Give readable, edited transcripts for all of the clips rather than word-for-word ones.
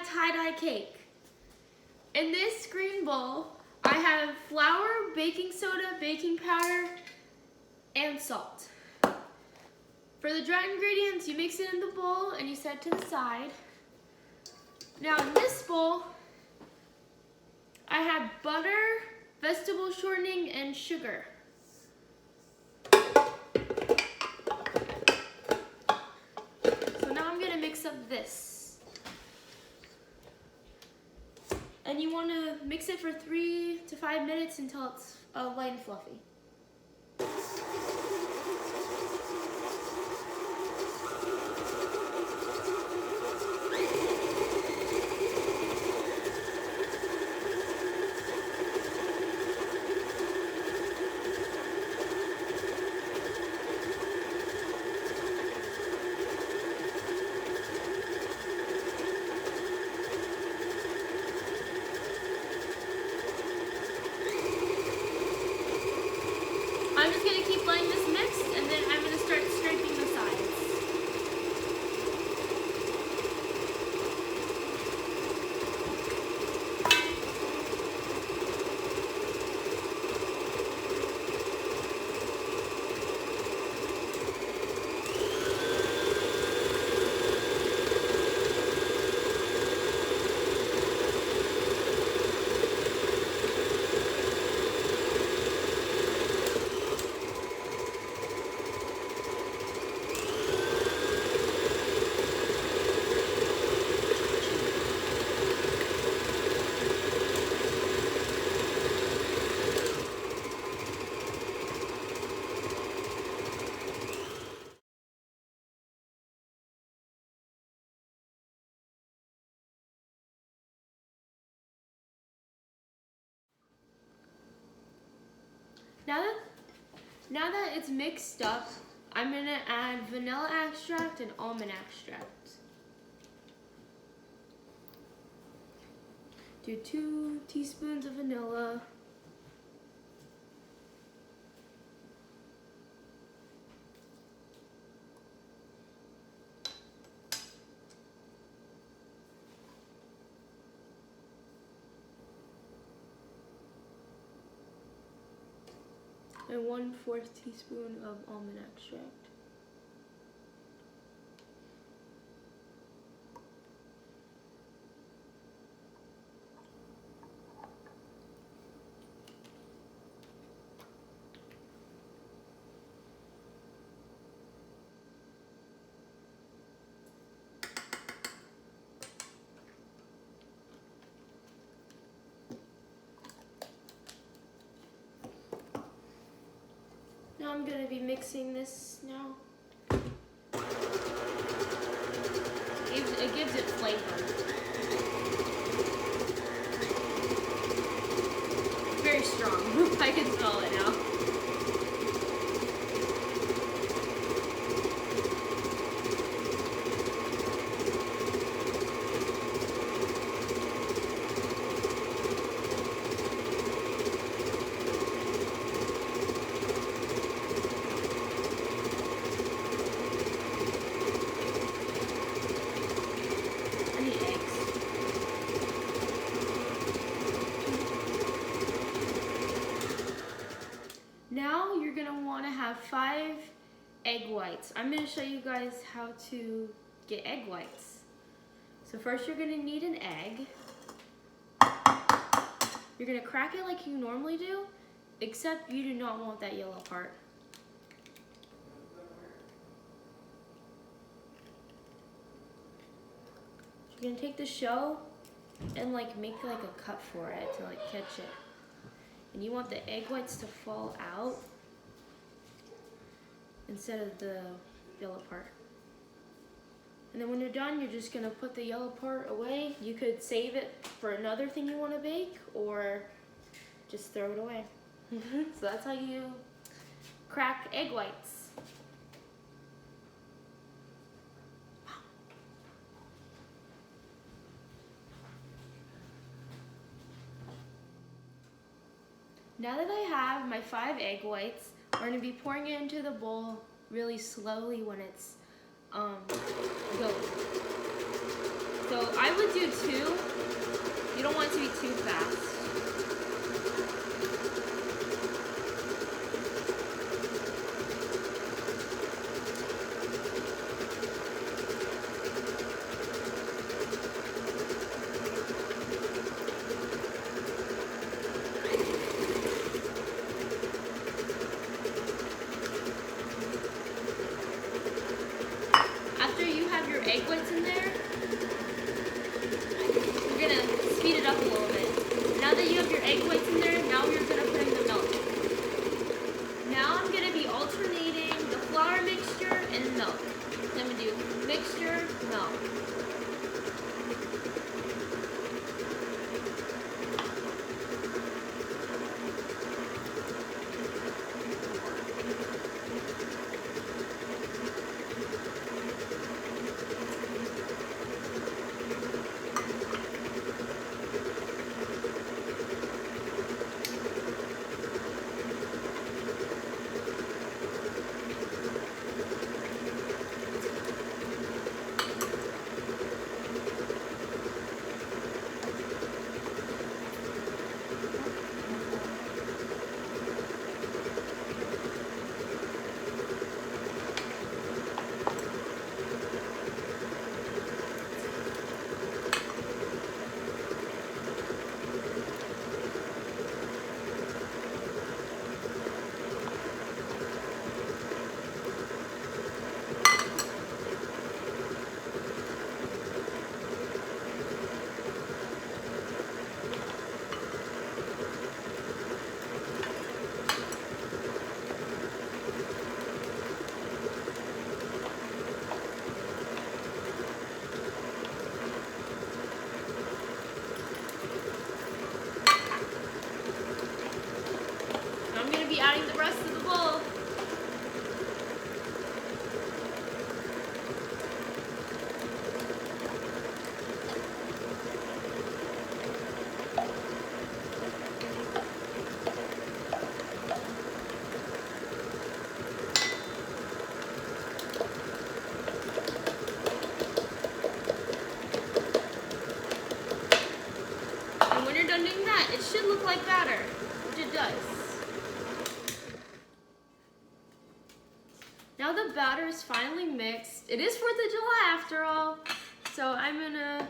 tie-dye cake. In this green bowl, I have flour, baking soda, baking powder, and salt. For the dry ingredients, you mix it in the bowl and you set it to the side. Now in this bowl, I have butter, vegetable shortening, and sugar. So now I'm gonna mix up this. And you wanna mix it for 3 to 5 minutes until it's light and fluffy. I'm just going to keep letting this mix, and then I'm going to start scraping the sides. Now that it's mixed up, I'm going to add vanilla extract and almond extract. Do 2 teaspoons of vanilla. And 1/4 teaspoon of almond extract. Now I'm going to be mixing this now. It gives it flavor. Very strong. I can smell it now. Now you're going to want to have 5 egg whites. I'm going to show you guys how to get egg whites. So first you're going to need an egg. You're going to crack it like you normally do, except you do not want that yellow part. You're going to take the shell and make like a cup for it to catch it. And you want the egg whites to fall out instead of the yellow part. And then when you're done, you're just gonna put the yellow part away. You could save it for another thing you wanna bake, or just throw it away. So that's how you crack egg whites. Now that I have my 5 egg whites, we're going to be pouring it into the bowl really slowly when it's going. So I would do 2. You don't want it to be too fast. After you have your egg whites in there, you're gonna speed it up a little bit. Now that you have your egg whites in there, now you're gonna put in the milk. Now I'm gonna be alternating the flour mixture and milk. I'm gonna do mixture, milk. I'm gonna be adding the rest of the bowl. And when you're done doing that, it should look like batter, which it does. Now the batter is finally mixed. It is 4th of July after all, so I'm gonna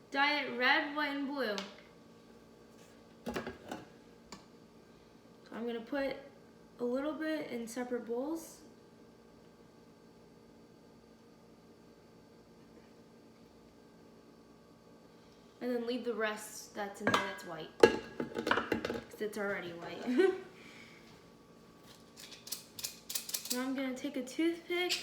dye it red, white, and blue. So I'm gonna put a little bit in separate bowls. And then leave the rest that's in there that's white, because it's already white. Now I'm gonna take a toothpick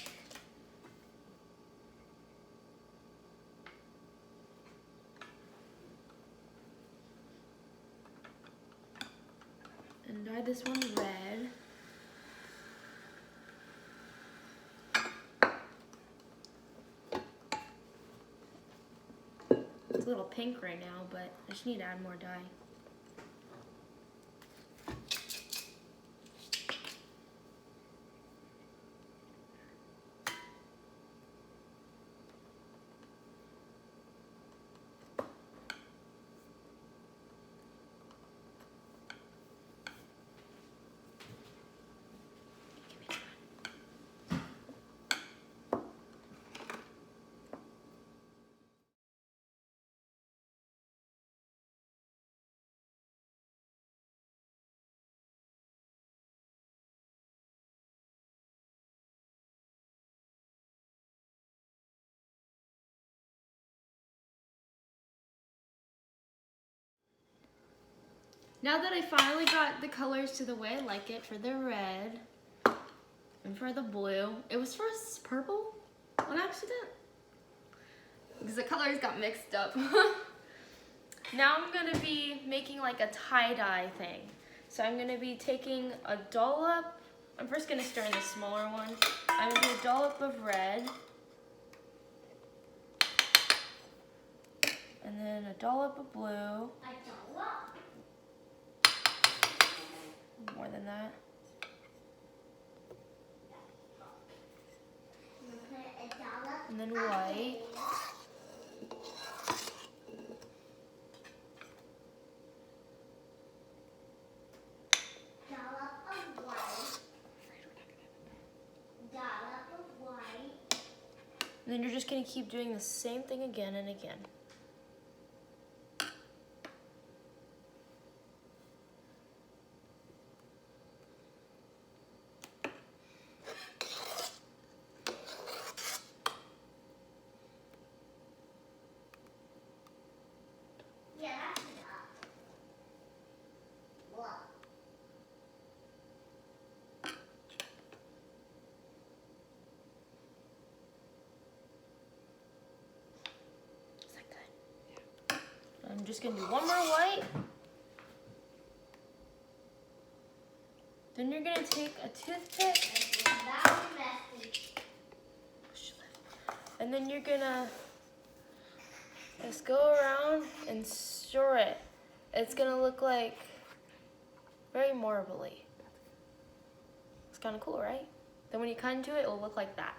and dye this one red. It's a little pink right now, but I just need to add more dye. Now that I finally got the colors to the way I like it for the red and for the blue, it was first purple on accident because the colors got mixed up. Now I'm gonna be making like a tie-dye thing. So I'm gonna be taking a dollop. I'm first gonna stir in the smaller one. I'm gonna do a dollop of red. And then a dollop of blue. A dollop? More than that. A dollop. And then white. And then you're just gonna keep doing the same thing again and again. I'm just gonna do one more white. Then you're gonna take a toothpick. And then you're gonna just go around and stir it. It's gonna look like very marbly. It's kind of cool, right? Then when you cut into it, it'll look like that.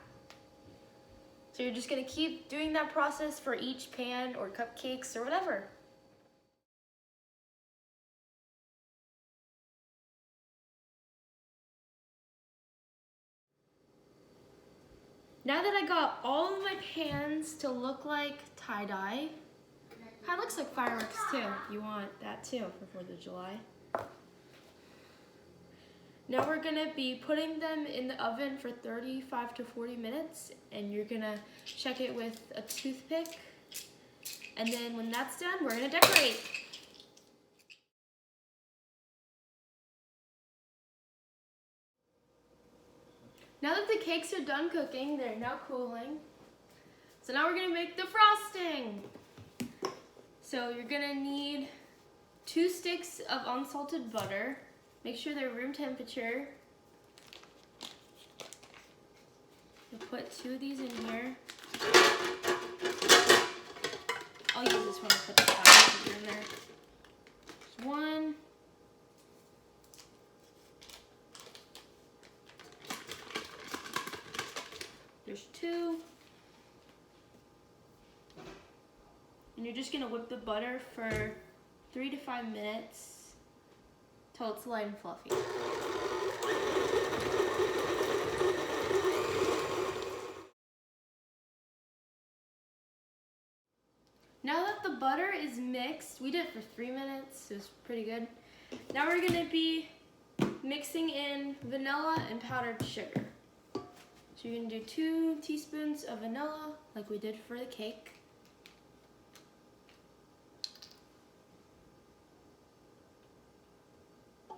So you're just gonna keep doing that process for each pan or cupcakes or whatever. Now that I got all of my pans to look like tie-dye, kind of looks like fireworks too. You want that too for 4th of July. Now we're gonna be putting them in the oven for 35 to 40 minutes, and you're gonna check it with a toothpick. And then when that's done, we're gonna decorate. Now that the cakes are done cooking, they're now cooling. So now we're gonna make the frosting. So you're gonna need 2 sticks of unsalted butter. Make sure they're room temperature. You put 2 of these in here. I'll use this one to put the powder sugar in there. There's 1. There's 2. And you're just gonna whip the butter for 3 to 5 minutes till it's light and fluffy. Now that the butter is mixed, we did it for 3 minutes, it was pretty good. Now we're gonna be mixing in vanilla and powdered sugar. So you're gonna do 2 teaspoons of vanilla, like we did for the cake.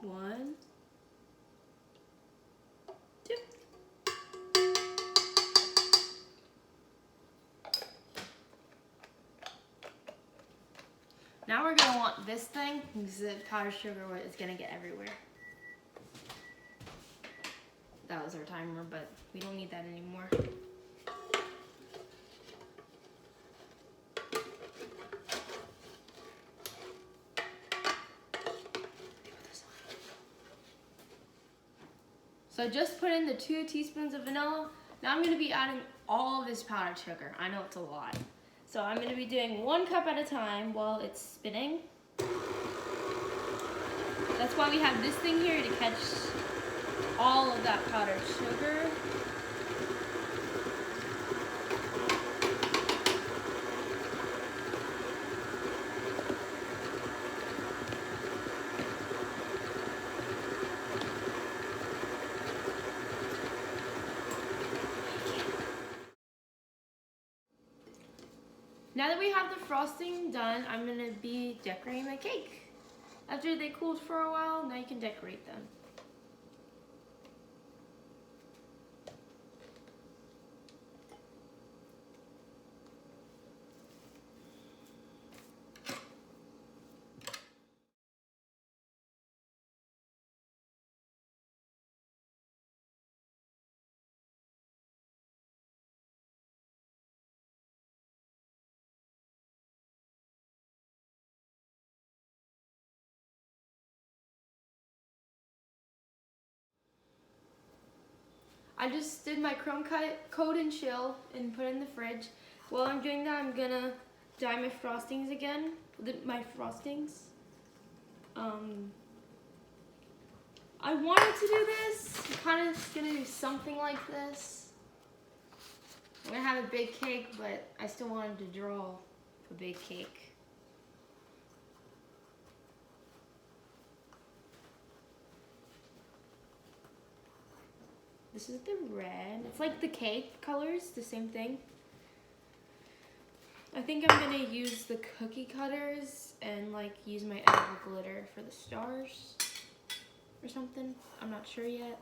1, 2. Now we're gonna want this thing because the powdered sugar is gonna get everywhere. That was our timer, but we don't need that anymore. So I just put in the 2 teaspoons of vanilla. Now I'm gonna be adding all of this powdered sugar. I know it's a lot. So I'm gonna be doing 1 cup at a time while it's spinning. That's why we have this thing here to catch all of that powdered sugar. Now that we have the frosting done, I'm gonna be decorating my cake. After they cooled for a while, now you can decorate them. I just did my chrome coat and chill and put it in the fridge. While I'm doing that, I'm gonna dye my frostings again. My frostings. I wanted to do this. I'm kind of gonna do something like this. I'm gonna have a big cake, but I still wanted to draw a big cake. This is the red. It's like the cake colors, the same thing. I think I'm gonna use the cookie cutters and like use my edible glitter for the stars or something. I'm not sure yet.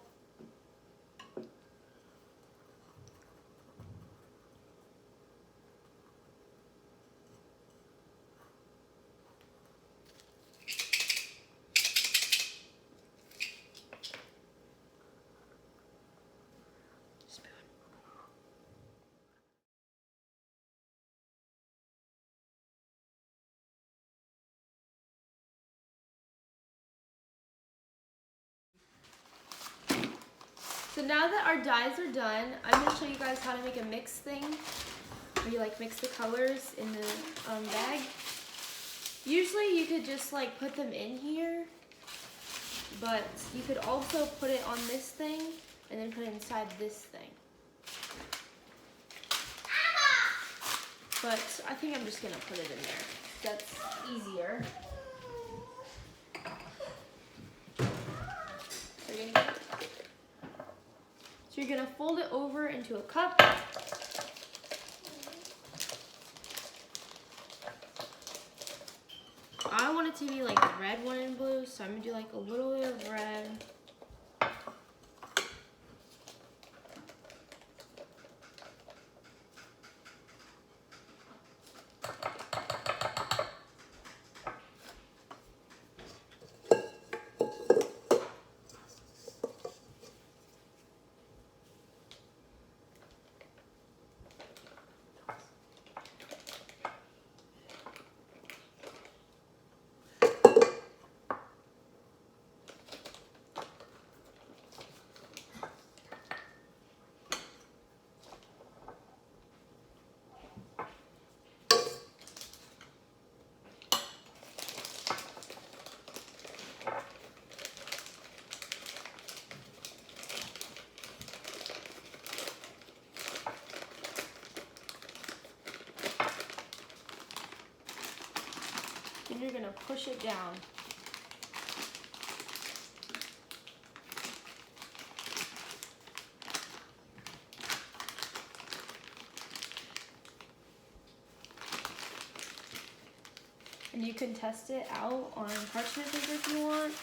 So now that our dyes are done, I'm gonna show you guys how to make a mix thing, where you like mix the colors in the bag. Usually you could just like put them in here, but you could also put it on this thing and then put it inside this thing. But I think I'm just gonna put it in there. That's easier. So you're gonna fold it over into a cup. I want it to be like red, white, and blue, so I'm gonna do like a little bit of red. And you're gonna push it down. And you can test it out on parchment paper if you want.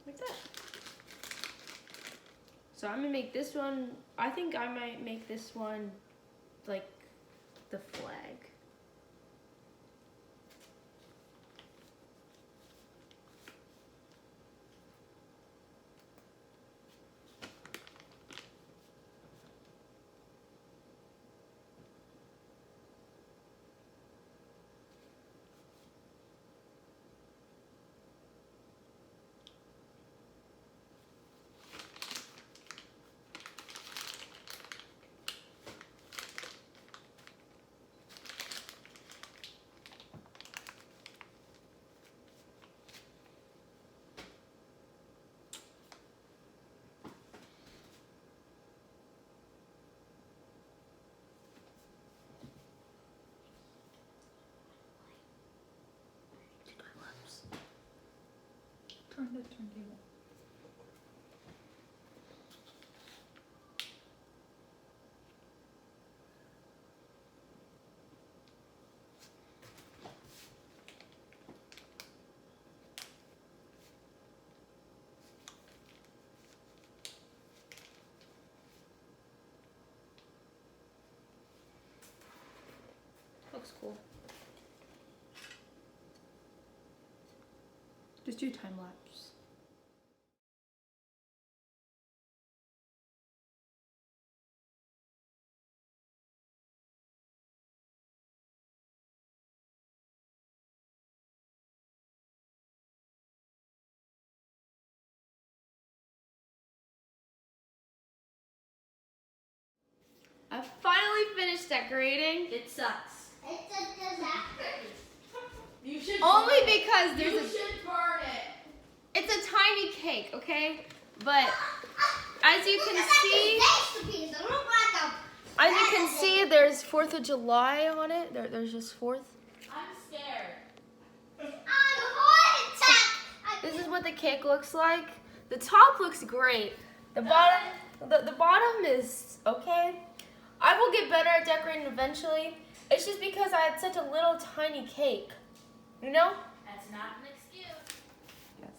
Like that. So I'm gonna make this one, I think I might make this one like the flag. Turn the turntable. Looks cool. Just do time lapse. I finally finished decorating. It sucks. It's a disaster. You should Only burn it. because there's You a, should burn it. it's a tiny tiny cake, okay? But as you can see, there's 4th of July on it. There's just 4th. I'm scared. This is what the cake looks like. The top looks great. The bottom is okay. I will get better at decorating eventually. It's just because I had such a little tiny cake. You know? That's not an excuse. Yes.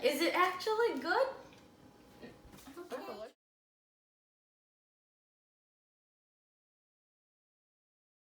Is it actually good?